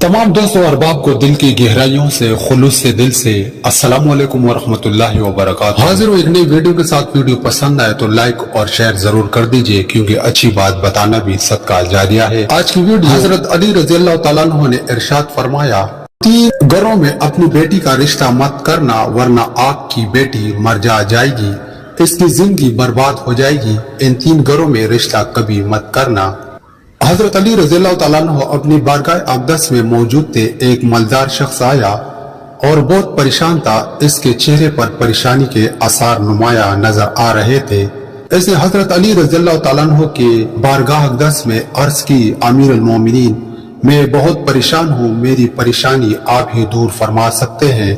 तमाम दोस्तों और अहबाब को दिल की गहराइयों से खुलूस से दिल से अस्सलाम वालेकुम वरहमतुल्लाहि वबरकातुहू। हाजिर हूँ एक नई वीडियो के साथ। वीडियो पसंद आए तो लाइक और शेयर जरूर कर दीजिए, क्योंकि अच्छी बात बताना भी सदका जारिया है। आज की वीडियो हजरत अली रज़ी अल्लाह तआला अन्हु ने इरशाद फरमाया, 3 घरों में अपनी बेटी का रिश्ता मत करना, वरना आपकी बेटी मर जाएगी, इसकी जिंदगी बर्बाद हो जाएगी। इन 3 घरों में रिश्ता कभी मत करना। हजरत अली रज़ी अल्लाह तआला अन्हु अपनी बारगाह अक़दस में मौजूद थे। एक मालदार शख्स आया और बहुत परेशान था। इसके चेहरे पर परेशानी के आसार नुमाया नजर आ रहे थे। इसने हजरत अली रज़ी अल्लाह तआला अन्हु के बारगाह अक़दस में अर्ज की, अमीरुल मोमिनीन, मैं बहुत परेशान हूँ, मेरी परेशानी आप ही दूर फरमा सकते हैं।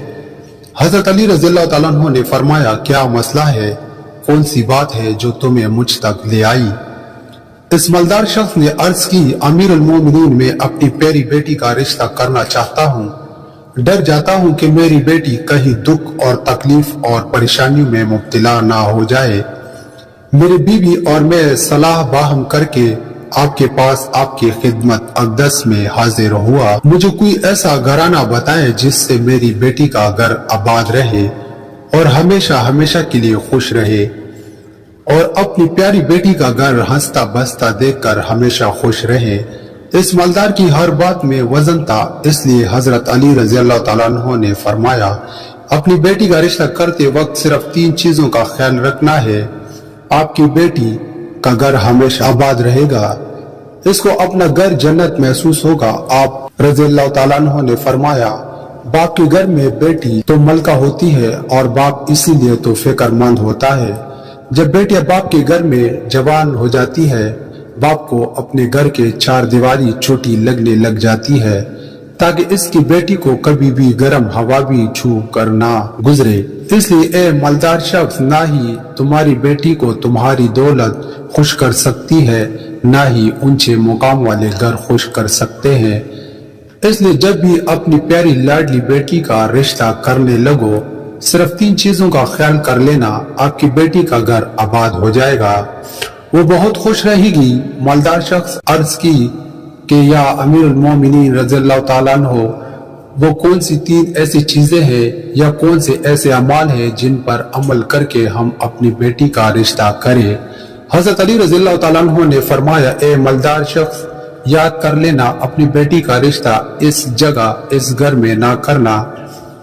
हजरत अली रज़ी अल्लाह तआला अन्हु ने फरमाया, क्या मसला है, कौन सी बात है जो तुम्हें मुझ तक ले आई। इस मालदार शख्स ने अर्ज की, अमीरुल मोमिनीन, मैं अपनी प्यारी बेटी का रिश्ता करना चाहता हूँ। डर जाता हूँ कि मेरी बेटी कहीं दुख और तकलीफ और परेशानियों में मुब्तला ना हो जाए। मेरी बीवी और मैं सलाह बाहम करके आपके पास आपकी खिदमत अक़दस में हाजिर हुआ। मुझे कोई ऐसा घराना बताएं जिससे मेरी बेटी का घर आबाद रहे और हमेशा हमेशा के लिए खुश रहे, और अपनी प्यारी बेटी का घर हंसता बसता देखकर हमेशा खुश रहे। इस मालदार की हर बात में वजन था, इसलिए हजरत अली रज़ी अल्लाह तआला अन्हु ने फरमाया, अपनी बेटी का रिश्ता करते वक्त सिर्फ 3 चीजों का ख्याल रखना है। आपकी बेटी का घर हमेशा आबाद रहेगा, इसको अपना घर जन्नत महसूस होगा। आप रज़ी अल्लाह तआला अन्हु ने फरमाया, बाप के घर में बेटी तो मलका होती है और बाप इसीलिए तो फिक्रमंद होता है। जब बेटियां बाप के घर में जवान हो जाती है, बाप को अपने घर के 4 दीवारी चोटी लगने लग जाती है, ताकि इसकी बेटी को कभी भी गर्म हवा भी छू कर ना गुजरे। इसलिए ए मालदार शख्स, ना ही तुम्हारी बेटी को तुम्हारी दौलत खुश कर सकती है, ना ही ऊंचे मुकाम वाले घर खुश कर सकते हैं। इसलिए जब भी अपनी प्यारी लाडली बेटी का रिश्ता करने लगो, सिर्फ 3 चीजों का ख्याल कर लेना, आपकी बेटी का घर आबाद हो जाएगा, वो बहुत खुश रहेगी। मालदार शख्स अर्ज की कि या अमीरुल मोमिनीन रज़ी अल्लाह तआला अन्हु, वो कौन सी 3 ऐसी चीजें हैं या कौन से ऐसे अमाल हैं जिन पर अमल करके हम अपनी बेटी का रिश्ता करें। हजरत अली रज़ी अल्लाह तआला अन्हु ने फरमाया, ए मालदार शख्स, याद कर लेना, अपनी बेटी का रिश्ता इस जगह इस घर में ना करना।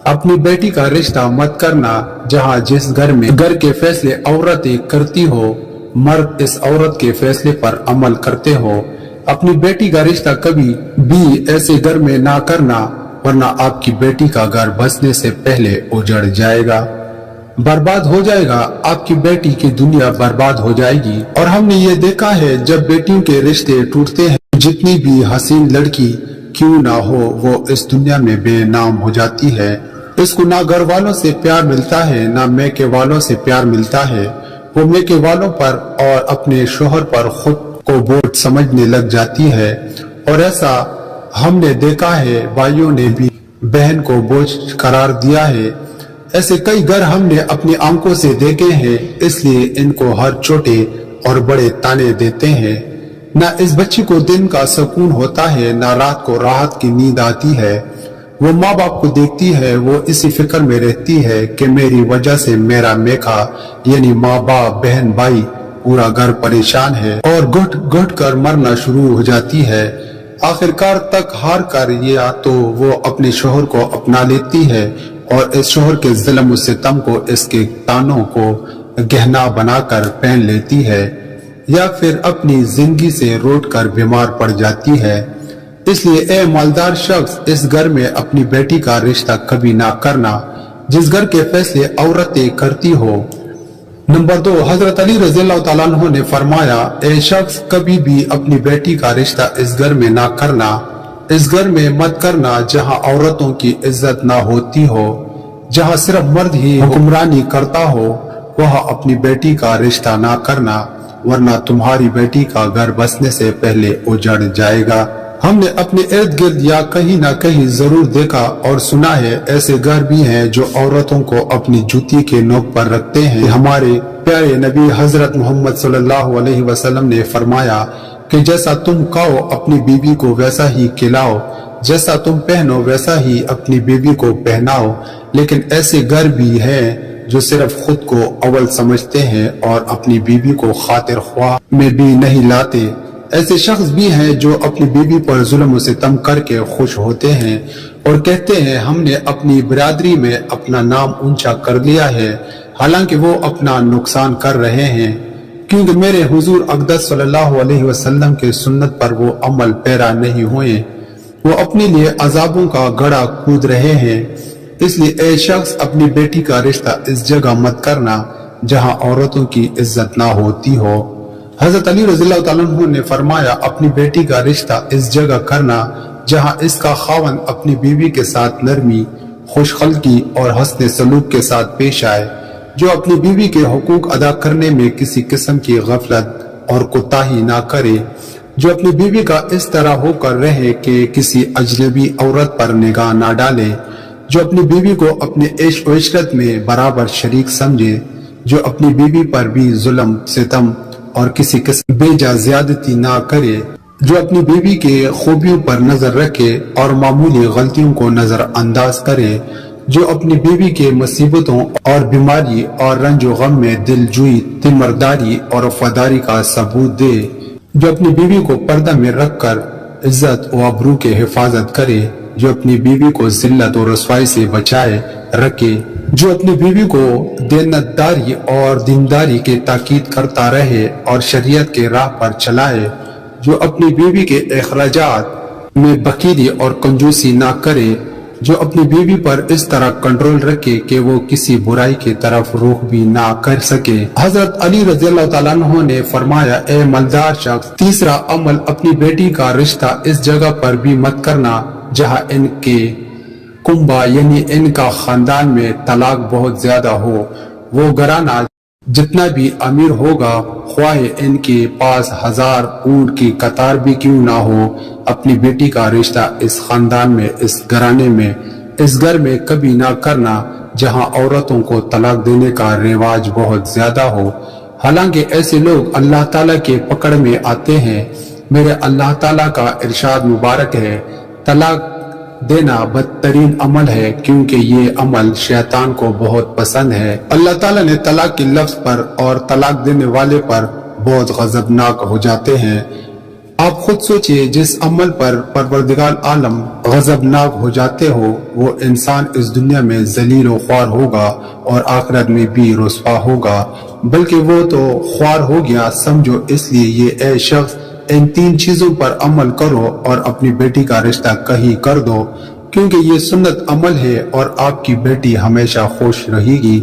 अपनी बेटी का रिश्ता मत करना जहाँ जिस घर में घर के फैसले औरतें करती हो, मर्द इस औरत के फैसले पर अमल करते हो। अपनी बेटी का रिश्ता कभी भी ऐसे घर में ना करना, वरना आपकी बेटी का घर बसने से पहले उजड़ जाएगा, बर्बाद हो जाएगा। आपकी बेटी की दुनिया बर्बाद हो जाएगी। और हमने ये देखा है, जब बेटियों के रिश्ते टूटते हैं, जितनी भी हसीन लड़की क्यों ना हो, वो इस दुनिया में बेनाम हो जाती है। इसको ना घर वालों से प्यार मिलता है, ना मैके वालों से प्यार मिलता है। वो मैके वालों पर और अपने शोहर पर खुद को बोझ समझने लग जाती है। और ऐसा हमने देखा है, भाइयों ने भी बहन को बोझ करार दिया है। ऐसे कई घर हमने अपनी आंखों से देखे हैं, इसलिए इनको हर छोटे और बड़े ताने देते हैं। ना इस बच्ची को दिन का सुकून होता है, ना रात को राहत की नींद आती है। वो माँ बाप को देखती है, वो इसी फिक्र में रहती है कि मेरी वजह से मेरा मेखा यानी माँ बाप बहन भाई पूरा घर परेशान है, और घुट घुट कर मरना शुरू हो जाती है। आखिरकार तक हार कर या तो वो अपने शोहर को अपना लेती है और इस शोहर के जुल्म सितम को, इसके तानों को गहना बनाकर पहन लेती है, या फिर अपनी जिंदगी से रोट कर बीमार पड़ जाती है। इसलिए ए मालदार शख्स, इस घर में अपनी बेटी का रिश्ता कभी ना करना जिस घर के फैसले औरतें करती हो। नंबर 2, हजरत अली रज़ी अल्लाह तआला अन्हु ने फरमाया, ए शख्स, कभी भी अपनी बेटी का रिश्ता इस घर में ना करना, इस घर में मत करना जहां औरतों की इज्जत ना होती हो, जहां सिर्फ मर्द ही हुक्मरानी करता हो। वह अपनी बेटी का रिश्ता ना करना, वरना तुम्हारी बेटी का घर बसने से पहले उजड़ जाएगा। हमने अपने इर्द गिर्द या कहीं ना कहीं जरूर देखा और सुना है, ऐसे घर भी हैं जो औरतों को अपनी जूती के नोक पर रखते हैं। हमारे प्यारे नबी हजरत मोहम्मद सल्लल्लाहु अलैहि वसल्लम ने फरमाया कि जैसा तुम खाओ अपनी बीवी को वैसा ही खिलाओ, जैसा तुम पहनो वैसा ही अपनी बीवी को पहनाओ, लेकिन ऐसे घर भी हैं जो सिर्फ खुद को अव्वल समझते हैं और अपनी बीवी को खातिर ख्वाह में भी नहीं लाते। ऐसे शख्स भी हैं जो अपनी बीवी पर जुल्म सितम करके खुश होते हैं और कहते हैं हमने अपनी बिरादरी में अपना नाम ऊंचा कर लिया है, हालांकि वो अपना नुकसान कर रहे हैं, क्योंकि मेरे हुजूर अक़दस सल्लल्लाहु अलैहि वसल्लम के सुन्नत पर वो अमल पैरा नहीं हुए। वो अपने लिए अजाबों का गड़ा कूद रहे हैं। इसलिए ए शख्स अपनी बेटी का रिश्ता इस जगह मत करना जहां औरतों की इज्जत ना होती हो। हजरत अली रज़ियल्लाहु ताला अन्हु ने फरमाया अपनी बेटी का रिश्ता इस जगह करना जहां इसका खावन अपनी बीवी के साथ नरमी, खुशखल्की और हस्न सलूक के साथ पेश आए, जो अपनी बीवी के हुकूक अदा करने में किसी किस्म की गफलत और कोताही ना करे, जो अपनी बीवी का इस तरह होकर रहे कि किसी अजनबी औरत पर निगाह ना डाले, जो अपनी बीवी को अपने इश्क व इशरत में बराबर शरीक समझे, जो अपनी बीवी पर भी जुल्म सितम और किसी किस्म बेजा ज्यादती ना करे, जो अपनी बीवी के खूबियों पर नजर रखे और मामूली गलतियों को नजर अंदाज करे, जो अपनी बीवी के मुसीबतों और बीमारी और रंजो गम में दिलजुई, तिमरदारी और वफादारी का सबूत दे, जो अपनी बीवी को पर्दा में रखकर इज्जत व अबरू के हिफाजत करे, जो अपनी बीवी को जिल्लत और रसवाई से बचाए रखे, जो अपनी बीवी को देनदारी और दीनदारी के ताकीद करता रहे और शरीयत के राह पर चलाए, जो अपनी बीवी के अखराजात में बखीली और कंजूसी ना करे, जो अपनी बीवी पर इस तरह कंट्रोल रखे कि वो किसी बुराई की तरफ रुख भी ना कर सके। हजरत अली रज़ियल्लाहु ताला अन्हु ने फरमाया ए मलदार शख्स, तीसरा अमल अपनी बेटी का रिश्ता इस जगह पर भी मत करना जहां इनके कुंबा यानी इनका खानदान में तलाक बहुत ज्यादा हो। वो घराना जितना भी अमीर होगा, ख्वाहे इनके पास 1000 ऊंट की कतार भी क्यों ना हो, अपनी बेटी का रिश्ता इस खानदान में, इस घराने में, इस घर में कभी ना करना जहां औरतों को तलाक देने का रिवाज बहुत ज्यादा हो। हालांकि ऐसे लोग अल्लाह ताला के पकड़ में आते हैं। मेरे अल्लाह ताला का इरशाद मुबारक है, तलाक देना बदतरीन अमल है क्योंकि ये अमल शैतान को बहुत पसंद है। अल्लाह ताला ने तलाक के लफ्ज पर और तलाक देने वाले पर बहुत गजबनाक हो जाते हैं। आप खुद सोचिए, जिस अमल पर परवरदिगार आलम गजबनाक हो जाते हो, वो इंसान इस दुनिया में जलील व ख्वार होगा और आखिरत में भी रुसवा होगा, बल्कि वो तो ख्वार हो गया समझो। इसलिए ये ए शख्स इन 3 चीजों पर अमल करो और अपनी बेटी का रिश्ता कहीं कर दो, क्योंकि ये सुन्नत अमल है और आपकी बेटी हमेशा खुश रहेगी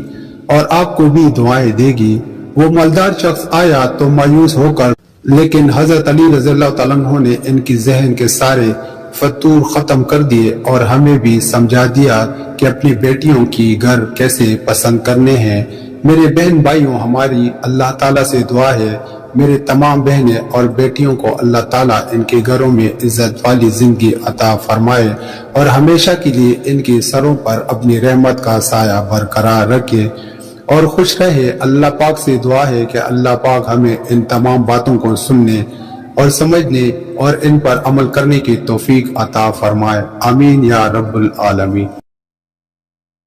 और आपको भी दुआएं देगी। वो मालदार शख्स आया तो मायूस होकर, लेकिन हजरत अली रज़ियल्लाहु ताला अन्हु ने इनकी जहन के सारे फतूर खत्म कर दिए और हमें भी समझा दिया कि अपनी बेटियों की घर कैसे पसंद करने हैं। मेरे बहन भाइयों, हमारी अल्लाह ताला से दुआ है मेरे तमाम बहनें और बेटियों को अल्लाह ताला इनके घरों में इज्जत वाली जिंदगी अता फरमाए और हमेशा के लिए इनके सरों पर अपनी रहमत का साया बरकरार रखे और खुश रहे। अल्लाह पाक से दुआ है कि अल्लाह पाक हमें इन तमाम बातों को सुनने और समझने और इन पर अमल करने की तौफीक अता फरमाए। आमीन या रब्बुल आलमीन।